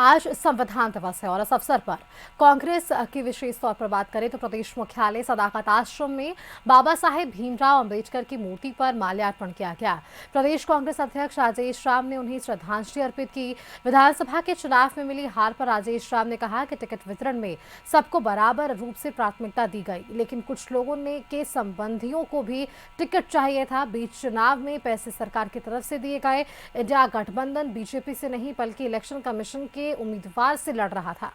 आज संविधान दिवस है और इस अवसर पर कांग्रेस की विशेष तौर पर बात करें तो प्रदेश मुख्यालय सदाकत आश्रम में बाबा साहेब भीमराव अंबेडकर की मूर्ति पर माल्यार्पण किया गया। प्रदेश कांग्रेस अध्यक्ष राजेश राम ने उन्हें श्रद्धांजलि अर्पित की। विधानसभा के चुनाव में मिली हार पर राजेश राम ने कहा कि टिकट वितरण में सबको बराबर रूप से प्राथमिकता दी गई, लेकिन कुछ लोगों ने के संबंधियों को भी टिकट चाहिए था। बीच चुनाव में पैसे सरकार की तरफ से दिए गए। इंडिया गठबंधन बीजेपी से नहीं बल्कि इलेक्शन कमीशन के उम्मीदवार से लड़ रहा था।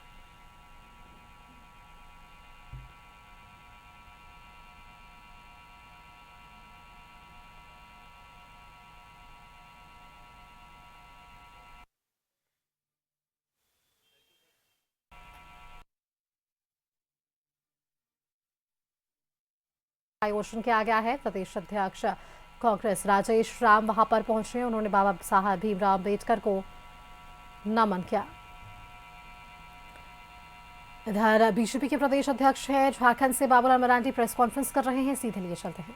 आयोजन किया गया है। प्रदेश अध्यक्ष कांग्रेस राजेश राम वहां पर पहुंचे। उन्होंने बाबा साहब भीमराव अंबेडकर को नमन किया। इधर बीजेपी के प्रदेश अध्यक्ष हैं झारखंड से बाबूलाल मरांडी प्रेस कॉन्फ्रेंस कर रहे हैं, सीधे लिए चलते हैं।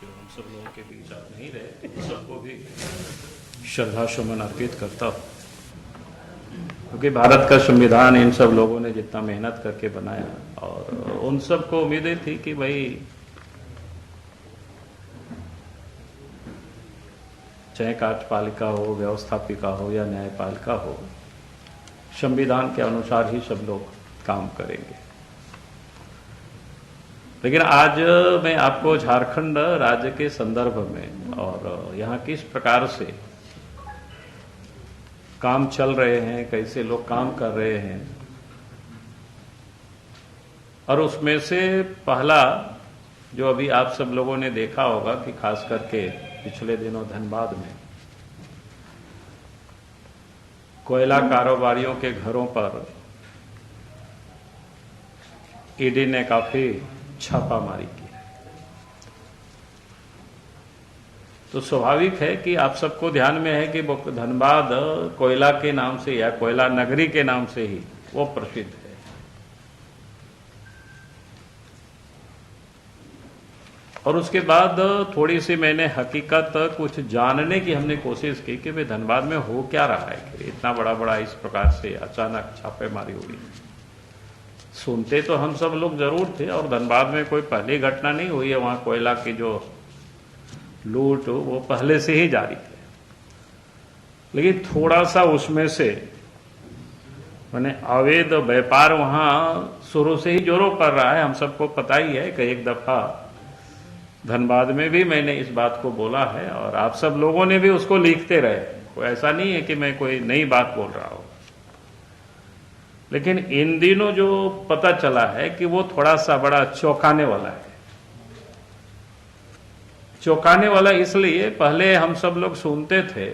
जो हम सब लोगों के बीच आप नहीं रहे, तो सबको भी श्रद्धा सुमन अर्पित करता हूँ, क्योंकि भारत का संविधान इन सब लोगों ने जितना मेहनत करके बनाया और उन सबको उम्मीदें थी कि भाई चाहे कार्यपालिका हो, व्यवस्थापिका हो या न्यायपालिका हो, संविधान के अनुसार ही सब लोग काम करेंगे। लेकिन आज मैं आपको झारखंड राज्य के संदर्भ में और यहाँ किस प्रकार से काम चल रहे हैं, कैसे लोग काम कर रहे हैं, और उसमें से पहला जो अभी आप सब लोगों ने देखा होगा कि खास करके पिछले दिनों धनबाद में कोयला कारोबारियों के घरों पर ईडी ने काफी छापामारी की। तो स्वाभाविक है कि आप सबको ध्यान में है कि धनबाद कोयला के नाम से या कोयला नगरी के नाम से ही वो प्रसिद्ध है। और उसके बाद थोड़ी सी मैंने हकीकत कुछ जानने की हमने कोशिश की कि भाई धनबाद में हो क्या रहा है कि इतना बड़ा इस प्रकार से अचानक छापेमारी हुई। सुनते तो हम सब लोग जरूर थे और धनबाद में कोई पहली घटना नहीं हुई है, वहां कोयला की जो लूट वो पहले से ही जारी है। लेकिन थोड़ा सा उसमें से मैंने अवैध व्यापार वहां शुरू से ही जोरों पर रहा है। हम सबको पता ही है कि एक दफा धनबाद में भी मैंने इस बात को बोला है और आप सब लोगों ने भी उसको लिखते रहे। कोई ऐसा नहीं है कि मैं कोई नई बात बोल रहा हूं, लेकिन इन दिनों जो पता चला है कि वो थोड़ा सा बड़ा चौंकाने वाला है। चौंकाने वाला इसलिए, पहले हम सब लोग सुनते थे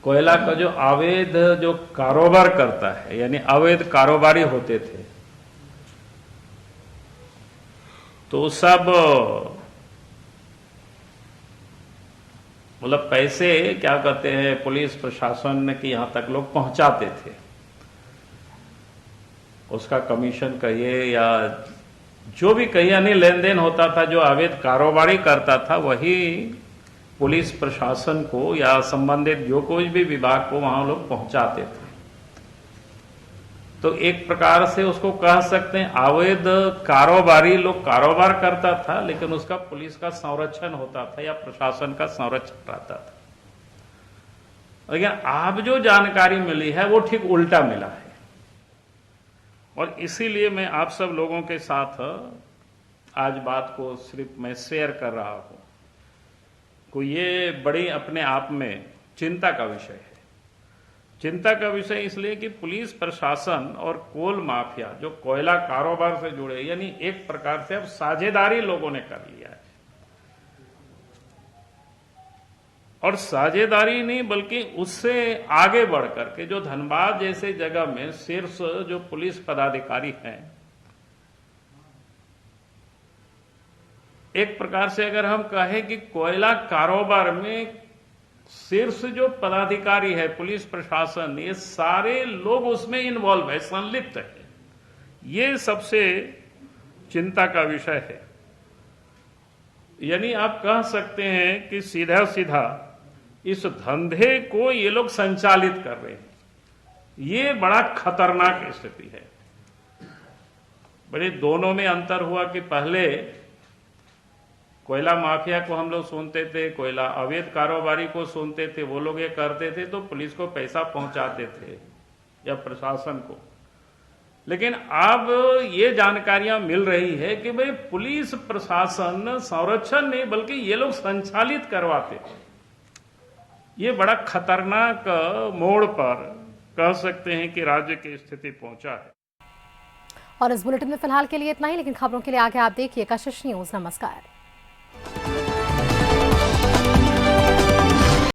कोयला का जो अवैध जो कारोबार करता है, यानी अवैध कारोबारी होते थे, तो सब मतलब पैसे क्या कहते हैं पुलिस प्रशासन की यहां तक लोग पहुंचाते थे। उसका कमीशन कहिए या जो भी कहिए, यानी लेन देन होता था। जो अवैध कारोबारी करता था वही पुलिस प्रशासन को या संबंधित जो कोई भी विभाग को वहां लोग पहुंचाते थे। तो एक प्रकार से उसको कह सकते हैं अवैध कारोबारी लोग कारोबार करता था, लेकिन उसका पुलिस का संरक्षण होता था या प्रशासन का संरक्षण रहता था। लेकिन अब जो जानकारी मिली है वो ठीक उल्टा मिला है, और इसीलिए मैं आप सब लोगों के साथ आज बात को सिर्फ मैं शेयर कर रहा हूं। को ये बड़ी अपने आप में चिंता का विषय है। चिंता का विषय इसलिए कि पुलिस प्रशासन और कोल माफिया जो कोयला कारोबार से जुड़े, यानी एक प्रकार से अब साझेदारी लोगों ने कर लिया है। और साझेदारी नहीं बल्कि उससे आगे बढ़कर के जो धनबाद जैसे जगह में शीर्ष जो पुलिस पदाधिकारी हैं, एक प्रकार से अगर हम कहें कि कोयला कारोबार में शीर्ष जो पदाधिकारी है पुलिस प्रशासन, ये सारे लोग उसमें इन्वॉल्व है, संलिप्त है। ये सबसे चिंता का विषय है। यानी आप कह सकते हैं कि सीधा सीधा इस धंधे को ये लोग संचालित कर रहे हैं। ये बड़ा खतरनाक स्थिति है। बड़े दोनों में अंतर हुआ कि पहले कोयला माफिया को हम लोग सुनते थे, कोयला अवैध कारोबारी को सुनते थे, वो लोग ये करते थे तो पुलिस को पैसा पहुंचाते थे या प्रशासन को। लेकिन अब ये जानकारियां मिल रही है कि भाई पुलिस प्रशासन संरक्षण नहीं बल्कि ये लोग संचालित करवाते थे। ये बड़ा खतरनाक मोड़ पर कह सकते हैं कि राज्य की स्थिति पहुंचा है। और इस बुलेटिन में फिलहाल के लिए इतना ही, लेकिन खबरों के लिए आगे आप देखिए कशिश न्यूज। नमस्कार।